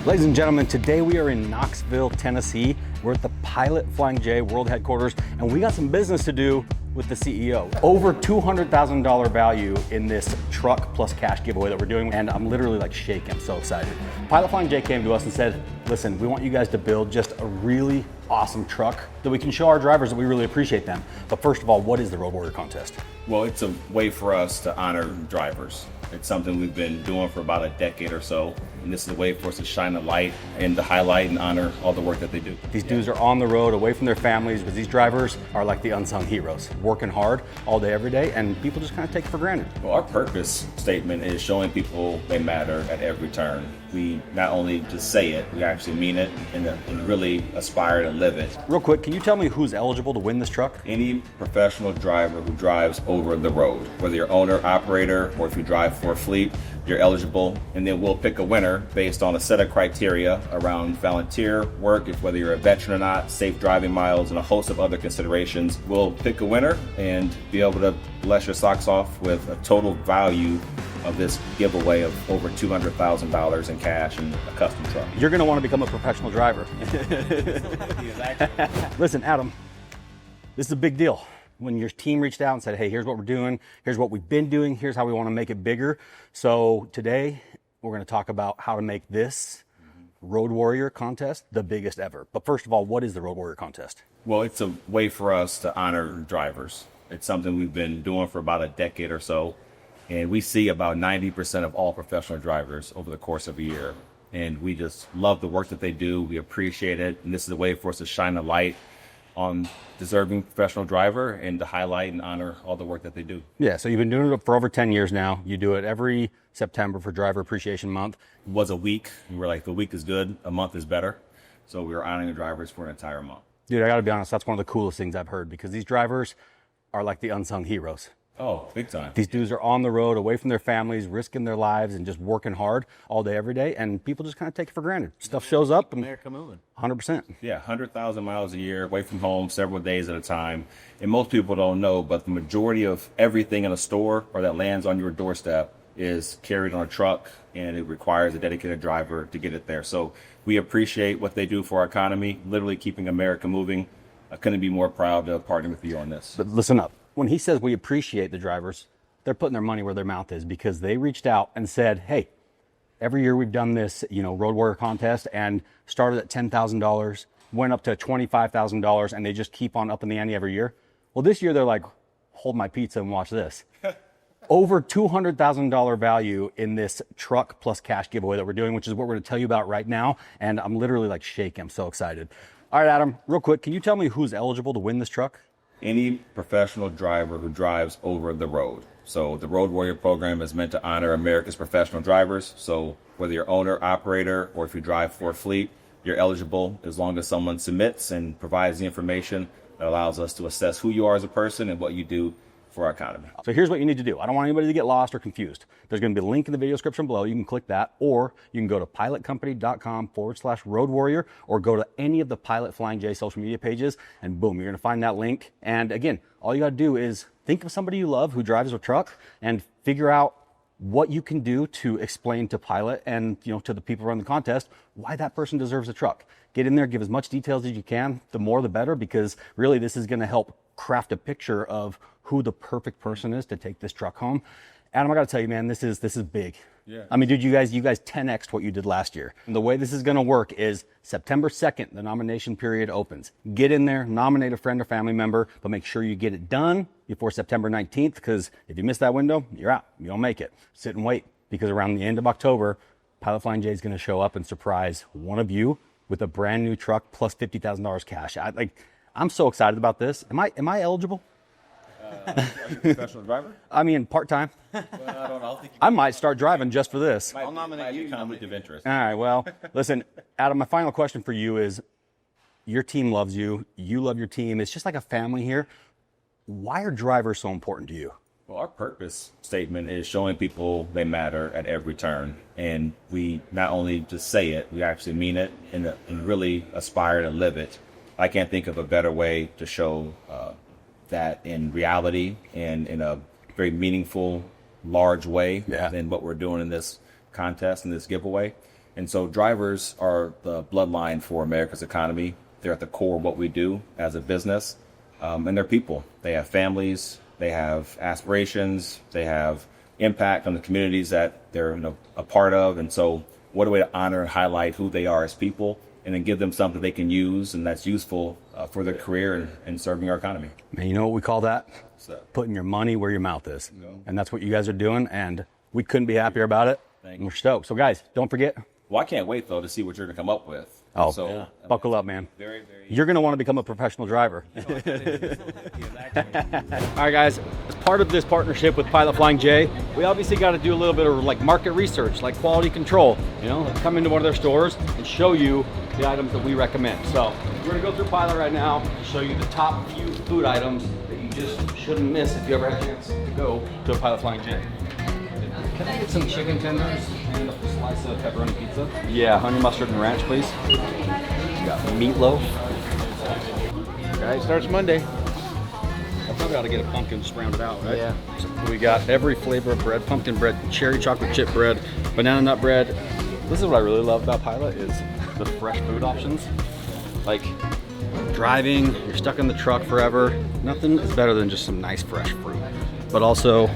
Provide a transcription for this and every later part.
Ladies and gentlemen, today we are in Knoxville, Tennessee. We're at the Pilot Flying J World Headquarters, and we got some business to do with the CEO. Over $200,000 value in this truck plus cash giveaway that we're doing, and I'm literally like shaking, I'm so excited. Pilot Flying J came to us and said, listen, we want you guys to build just a really awesome truck that we can show our drivers that we really appreciate them. But first of all, what is the Road Warrior contest? Well, it's a way for us to honor drivers. It's something we've been doing for about a decade or so, and this is a way for us to shine a light and to highlight and honor all the work that they do. These dudes are on the road, away from their families, but these drivers are like the unsung heroes, working hard all day, every day, and people just kind of take it for granted. Well, our purpose statement is showing people they matter at every turn. We not only just say it, we actually mean it and really aspire to live it. Real quick, can you tell me who's eligible to win this truck? Any professional driver who drives over the road, whether you're owner, operator, or if you drive for a fleet, you're eligible, and then we'll pick a winner based on a set of criteria around volunteer work, if whether you're a veteran or not, safe driving miles, and a host of other considerations. We'll pick a winner and be able to bless your socks off with a total value of this giveaway of over $200,000 in cash and a custom truck. You're gonna want to become a professional driver. Listen, Adam, this is a big deal. When your team reached out and said, hey, here's what we're doing, here's what we've been doing, here's how we want to make it bigger. So today, we're going to talk about how to make this Road Warrior contest the biggest ever. But first of all, what is the Road Warrior contest? Well, it's a way for us to honor drivers. It's something we've been doing for about a decade or so, and we see about 90% of all professional drivers over the course of a year. And we just love the work that they do. We appreciate it. And this is a way for us to shine a light on deserving professional driver and to highlight and honor all the work that they do. Yeah, so you've been doing it for over 10 years now. You do it every September for Driver Appreciation Month. It was a week. We were like, the week is good, a month is better. So we were honoring the drivers for an entire month. Dude, I gotta be honest, that's one of the coolest things I've heard, because these drivers are like the unsung heroes. Oh, big time. These dudes are on the road, away from their families, risking their lives and just working hard all day, every day, and people just kind of take it for granted. Stuff shows up and America moving. 100%. Yeah, 100,000 miles a year, away from home, several days at a time. And most people don't know, but the majority of everything in a store or that lands on your doorstep is carried on a truck, and it requires a dedicated driver to get it there. So we appreciate what they do for our economy, literally keeping America moving. I couldn't be more proud to partner with you on this. But listen up. When he says we appreciate the drivers, they're putting their money where their mouth is, because they reached out and said, hey, every year we've done this, Road Warrior contest, and started at $10,000, went up to $25,000, and they just keep on upping the ante every year. Well, this year they're like, hold my pizza and watch this. Over $200,000 value in this truck plus cash giveaway that we're doing, which is what we're going to tell you about right now. And I'm literally like shaking. I'm so excited. All right, Adam, real quick, can you tell me who's eligible to win this truck? Any professional driver who drives over the road. So the Road Warrior program is meant to honor America's professional drivers. So whether you're owner, operator, or if you drive for a fleet, you're eligible as long as someone submits and provides the information that allows us to assess who you are as a person and what you do for our economy. So here's what you need to do. I don't want anybody to get lost or confused. There's going to be a link in the video description below. You can click that, or you can go to pilotcompany.com/Road Warrior, or go to any of the Pilot Flying J social media pages, and boom, you're going to find that link. And again, all you got to do is think of somebody you love who drives a truck and figure out what you can do to explain to Pilot and to the people running the contest why that person deserves a truck. Get in there, give as much details as you can. The more the better, because really this is going to help craft a picture of who the perfect person is to take this truck home. Adam, I got to tell you, man, this is big. Yeah. I mean, dude, you guys 10x'd what you did last year. And the way this is going to work is September 2nd, the nomination period opens. Get in there, nominate a friend or family member, but make sure you get it done before September 19th, because if you miss that window, you're out. You don't make it. Sit and wait, because around the end of October, Pilot Flying J is going to show up and surprise one of you with a brand new truck plus $50,000 cash. I'm so excited about this. Am I eligible? Are you a professional driver? I mean, part-time. Well, I don't know. I might start driving just for this. I'll nominate you. Conflict of interest. All right, well, listen, Adam, my final question for you is, your team loves you. You love your team. It's just like a family here. Why are drivers so important to you? Well, our purpose statement is showing people they matter at every turn. And we not only just say it, we actually mean it and really aspire to live it. I can't think of a better way to show that in reality and in a very meaningful, large way than what we're doing in this contest and this giveaway. And so drivers are the bloodline for America's economy. They're at the core of what we do as a business. And they're people. They have families, they have aspirations, they have impact on the communities that they're a part of. And so what a way to honor and highlight who they are as people, and then give them something they can use and that's useful for their career and serving our economy. Man, you know what we call that? Putting your money where your mouth is. And that's what you guys are doing, and we couldn't be happier about it. And we're stoked. So guys, don't forget. Well, I can't wait though to see what you're gonna come up with. Oh, so yeah. Buckle up, man. Very. You're going to want to become a professional driver. All right, guys. As part of this partnership with Pilot Flying J, we obviously got to do a little bit of like market research, like quality control. You know, come into one of their stores and show you the items that we recommend. So we're going to go through Pilot right now to show you the top few food items that you just shouldn't miss if you ever have a chance to go to a Pilot Flying J. Can I get some chicken tenders and a slice of pepperoni pizza? Yeah, honey mustard and ranch, please. We got meatloaf. Okay, starts Monday. I probably ought to get a pumpkin just rounded out, right? Yeah. So we got every flavor of bread: pumpkin bread, cherry chocolate chip bread, banana nut bread. This is what I really love about Pilot is the fresh food options. Like driving, you're stuck in the truck forever. Nothing is better than just some nice fresh fruit. But also,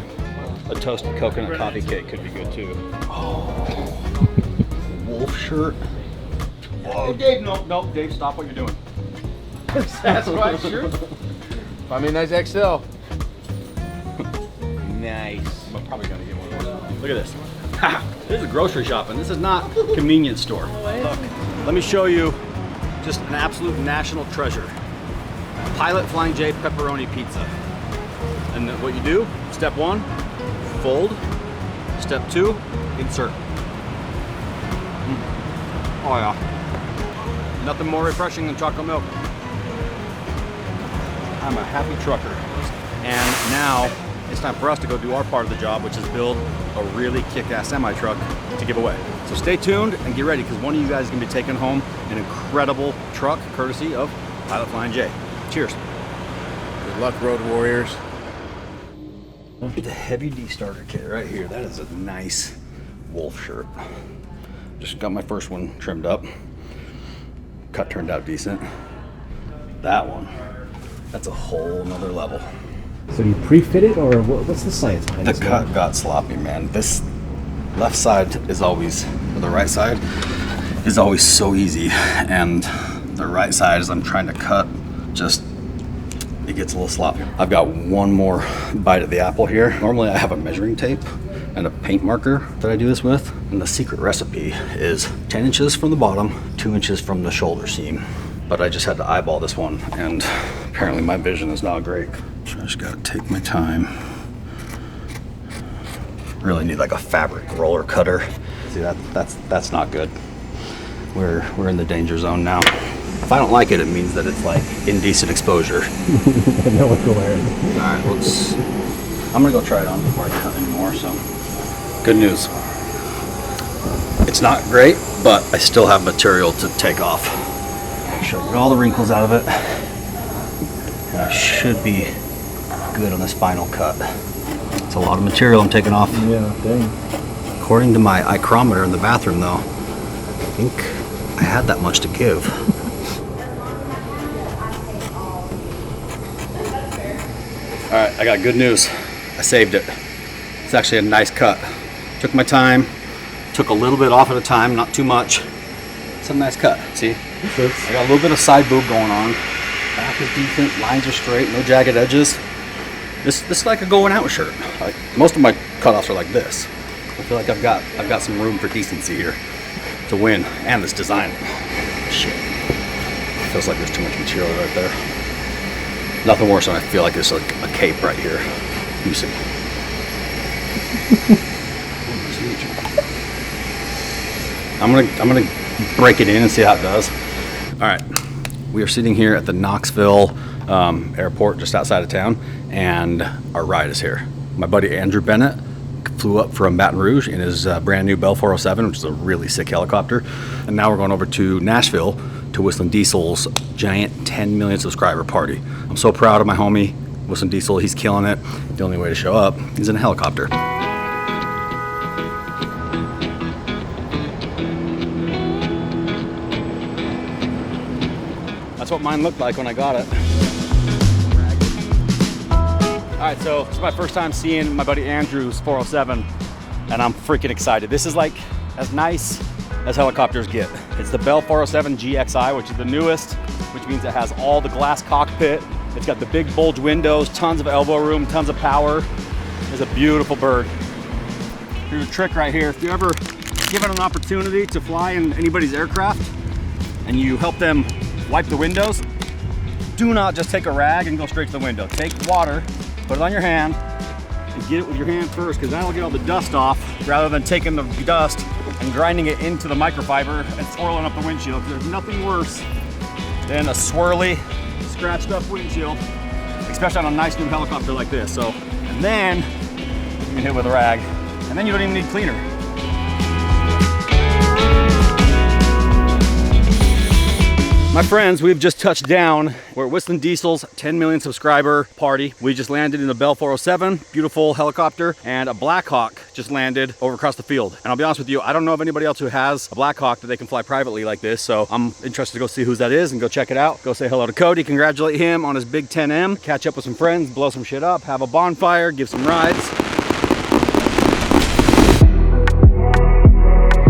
a toasted coconut coffee cake could be good too. Oh, wolf shirt. Oh, Dave, no, Dave, stop what you're doing. That's my shirt. I mean, nice XL. Nice. I'm probably gonna get one of those. Look at this. This is grocery shopping. This is not a convenience store. Look, let me show you just an absolute national treasure. Pilot Flying J pepperoni pizza. And then what you do, step one, fold. Step two, insert. Oh yeah. Nothing more refreshing than chocolate milk. I'm a happy trucker. And now it's time for us to go do our part of the job, which is build a really kick-ass semi-truck to give away. So stay tuned and get ready, because one of you guys is gonna be taking home an incredible truck courtesy of Pilot Flying J. Cheers. Good luck, Road Warriors. The Heavy D starter kit right here. That is a nice wolf shirt. Just got my first one trimmed up. Cut turned out decent. That one, that's a whole nother level. So do you pre-fit it, or what's the science behind The this? cut got sloppy, man. This left side is always, or the right side is always so easy, and the right side, as I'm trying to cut, just it gets a little sloppy. I've got one more bite at the apple here. Normally I have a measuring tape and a paint marker that I do this with, and the secret recipe is 10 inches from the bottom, 2 inches from the shoulder seam. But I just had to eyeball this one, and apparently my vision is not great. So I just gotta take my time. Really need like a fabric roller cutter. See, that's not good. We're in the danger zone now. If I don't like it, it means that it's like indecent exposure. No one glaring. All right, I'm gonna go try it on before I cut anymore. So, good news. It's not great, but I still have material to take off. Make sure I get all the wrinkles out of it. And I should be good on this final cut. It's a lot of material I'm taking off. Yeah, dang. According to my micrometer in the bathroom, though, I think I had that much to give. All right, I got good news. I saved it. It's actually a nice cut. Took my time, took a little bit off at a time, not too much. It's a nice cut, see? I got a little bit of side boob going on. Back is decent, lines are straight, no jagged edges. This is like a going out shirt. Like, most of my cutoffs are like this. I feel like I've got some room for decency here to win, and this design. Shit. Feels like there's too much material right there. Nothing worse than I feel like there's like a cape right here. You see. I'm gonna break it in and see how it does. All right, we are sitting here at the Knoxville airport just outside of town, and our ride is here. My buddy Andrew Bennett flew up from Baton Rouge in his brand new Bell 407, which is a really sick helicopter. And now we're going over to Nashville to Whistling Diesel's giant 10 million subscriber party. I'm so proud of my homie, Whistling Diesel. He's killing it. The only way to show up is in a helicopter. That's what mine looked like when I got it. All right, so it's my first time seeing my buddy Andrew's 407, and I'm freaking excited. This is like as nice as helicopters get. It's the Bell 407 GXI, which is the newest, which means it has all the glass cockpit. It's got the big bulge windows, tons of elbow room, tons of power. It's a beautiful bird. Here's a trick right here. If you're ever given an opportunity to fly in anybody's aircraft and you help them wipe the windows, do not just take a rag and go straight to the window. Take water, put it on your hand, and get it with your hand first, because that'll get all the dust off, rather than taking the dust and grinding it into the microfiber and swirling up the windshield. There's nothing worse than a swirly, scratched up windshield, especially on a nice new helicopter like this. So, and then you can hit it with a rag, and then you don't even need cleaner. My friends, we've just touched down. We're at Whistling Diesel's 10 million subscriber party. We just landed in the Bell 407, beautiful helicopter, and a Black Hawk just landed over across the field. And I'll be honest with you, I don't know of anybody else who has a Black Hawk that they can fly privately like this, so I'm interested to go see whose that is and go check it out. Go say hello to Cody, congratulate him on his big 10M, catch up with some friends, blow some shit up, have a bonfire, give some rides.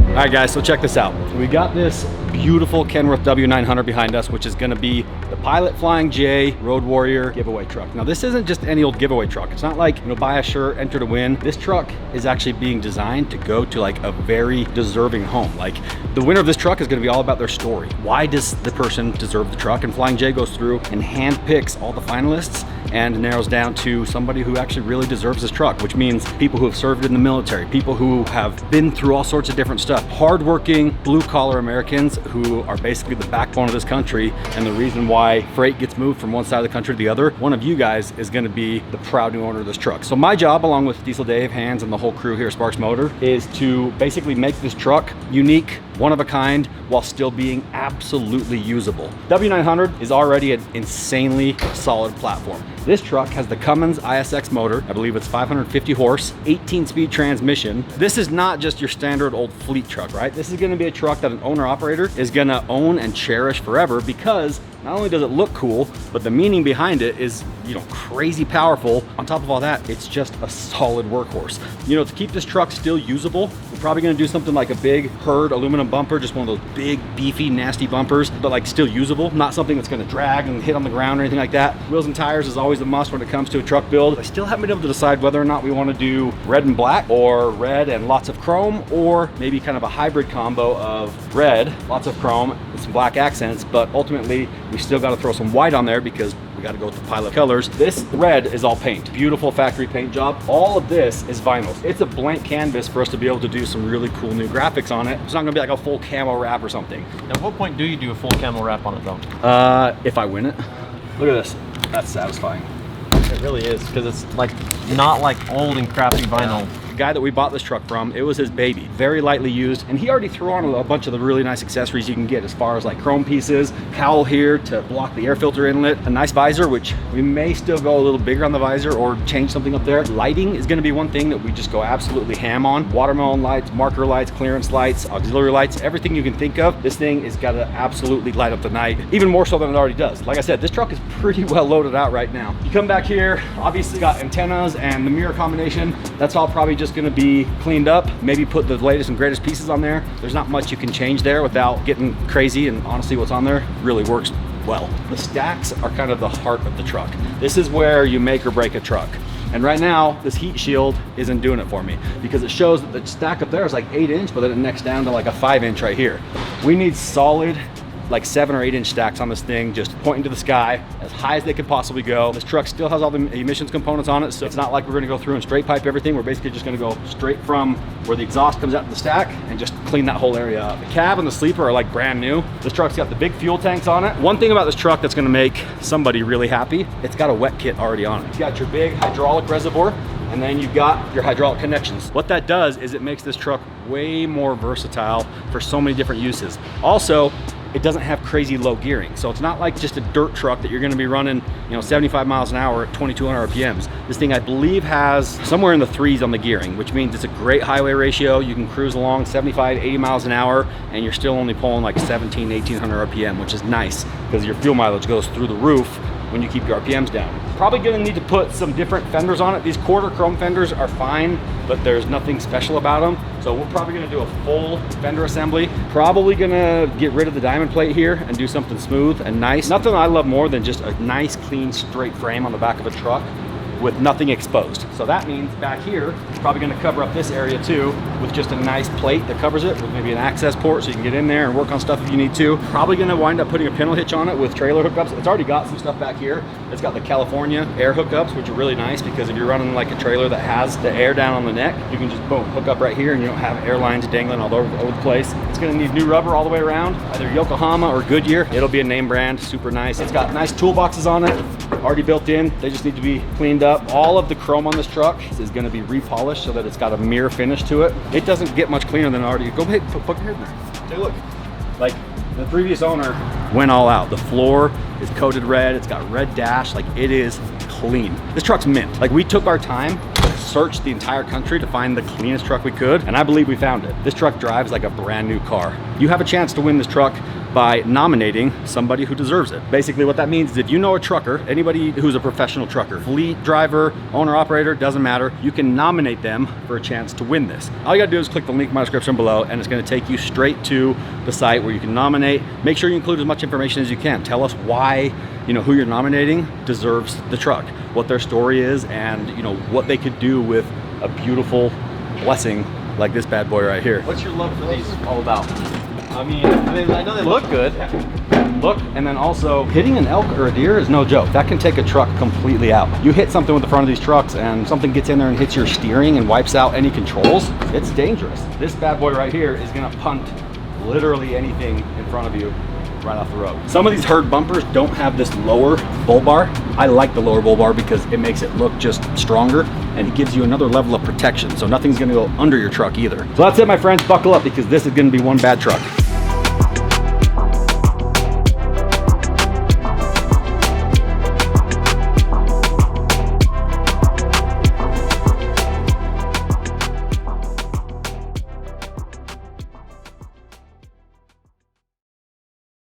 All right guys, so check this out. We got this beautiful Kenworth W900 behind us, which is gonna be the Pilot Flying J Road Warrior giveaway truck. Now this isn't just any old giveaway truck. It's not like, you know, buy a shirt, enter to win. This truck is actually being designed to go to like a very deserving home. Like the winner of this truck is gonna be all about their story. Why does the person deserve the truck? And Flying J goes through and handpicks all the finalists and narrows down to somebody who actually really deserves this truck, which means people who have served in the military, people who have been through all sorts of different stuff, hardworking, blue-collar Americans who are basically the backbone of this country and the reason why freight gets moved from one side of the country to the other. One of you guys is gonna be the proud new owner of this truck. So my job, along with Diesel Dave, Hans, and the whole crew here at Sparks Motor, is to basically make this truck unique, one of a kind, while still being absolutely usable. W900 is already an insanely solid platform. This truck has the Cummins ISX motor. I believe it's 550 horse, 18-speed transmission. This is not just your standard old fleet truck, right? This is gonna be a truck that an owner-operator is gonna own and cherish forever, because not only does it look cool, but the meaning behind it is, you know, crazy powerful. On top of all that, it's just a solid workhorse. You know, to keep this truck still usable, we're probably gonna do something like a big Hurd aluminum bumper, just one of those big, beefy, nasty bumpers, but like still usable, not something that's gonna drag and hit on the ground or anything like that. Wheels and tires is always a must when it comes to a truck build. I still haven't been able to decide whether or not we wanna do red and black, or red and lots of chrome, or maybe kind of a hybrid combo of red, lots of chrome, and some black accents, but ultimately, we still gotta throw some white on there because we gotta go with the Pilot colors. This red is all paint. Beautiful factory paint job. All of this is vinyl. It's a blank canvas for us to be able to do some really cool new graphics on it. It's not gonna be like a full camo wrap or something. At what point do you do a full camo wrap on it though? If I win it. Look at this. That's satisfying. It really is, because it's like not like old and crappy vinyl. The guy that we bought this truck from, it was his baby, very lightly used, and he already threw on a bunch of the really nice accessories you can get, as far as like chrome pieces, cowl here to block the air filter inlet, a nice visor, which we may still go a little bigger on the visor or change something up there. Lighting is going to be one thing that we just go absolutely ham on. Watermelon lights, marker lights, clearance lights, auxiliary lights, everything you can think of. This thing is got to absolutely light up the night, even more so than it already does. Like I said, this truck is pretty well loaded out right now. You come back here, obviously got antennas and the mirror combination. That's all probably just going to be cleaned up, maybe put the latest and greatest pieces on there. There's not much you can change there without getting crazy, and honestly what's on there really works well. The stacks are kind of the heart of the truck. This is where you make or break a truck. And right now, this heat shield isn't doing it for me, because it shows that the stack up there is like 8-inch, but then it necks down to like a 5-inch right here. We need solid, like 7 or 8-inch stacks on this thing, just pointing to the sky as high as they could possibly go. This truck still has all the emissions components on it, so it's not like we're gonna go through and straight pipe everything. We're basically just gonna go straight from where the exhaust comes out to the stack and just clean that whole area up. The cab and the sleeper are like brand new. This truck's got the big fuel tanks on it. One thing about this truck that's gonna make somebody really happy, it's got a wet kit already on it. It's got your big hydraulic reservoir, and then you've got your hydraulic connections. What that does is it makes this truck way more versatile for so many different uses. Also, it doesn't have crazy low gearing. So it's not like just a dirt truck that you're gonna be running, 75 miles an hour at 2200 RPMs. This thing, I believe, has somewhere in the 3s on the gearing, which means it's a great highway ratio. You can cruise along 75, 80 miles an hour, and you're still only pulling like 17, 1800 RPM, which is nice because your fuel mileage goes through the roof when you keep your RPMs down. Probably gonna need to put some different fenders on it. These quarter chrome fenders are fine, but there's nothing special about them. So we're probably gonna do a full fender assembly. Probably gonna get rid of the diamond plate here and do something smooth and nice. Nothing I love more than just a nice, clean, straight frame on the back of a truck with nothing exposed. So that means back here, probably gonna cover up this area too with just a nice plate that covers it with maybe an access port so you can get in there and work on stuff if you need to. Probably gonna wind up putting a pintle hitch on it with trailer hookups. It's already got some stuff back here. It's got the California air hookups, which are really nice because if you're running like a trailer that has the air down on the neck, you can just boom, hook up right here and you don't have air lines dangling all over the place. It's gonna need new rubber all the way around, either Yokohama or Goodyear. It'll be a name brand, super nice. It's got nice toolboxes on it, already built in. They just need to be cleaned up. All of the chrome on this truck is going to be repolished so that it's got a mirror finish to it. It doesn't get much cleaner than already. Go ahead, put your head in there. Take a look. Like the previous owner went all out. The floor is coated red. It's got red dash. Like it is clean. This truck's mint. Like we took our time, searched the entire country to find the cleanest truck we could, and I believe we found it. This truck drives like a brand new car. You have a chance to win this truck by nominating somebody who deserves it. Basically what that means is if you know a trucker, anybody who's a professional trucker, fleet driver, owner operator, doesn't matter, you can nominate them for a chance to win this. All you gotta do is click the link in my description below and it's gonna take you straight to the site where you can nominate. Make sure you include as much information as you can. Tell us why, who you're nominating deserves the truck, what their story is, and what they could do with a beautiful blessing like this bad boy right here. What's your love for these all about? I mean, I know they look good. Look, and then also hitting an elk or a deer is no joke. That can take a truck completely out. You hit something with the front of these trucks and something gets in there and hits your steering and wipes out any controls, it's dangerous. This bad boy right here is gonna punt literally anything in front of you right off the road. Some of these herd bumpers don't have this lower bull bar. I like the lower bull bar because it makes it look just stronger and it gives you another level of protection. So nothing's gonna go under your truck either. So that's it, my friends, buckle up because this is gonna be one bad truck.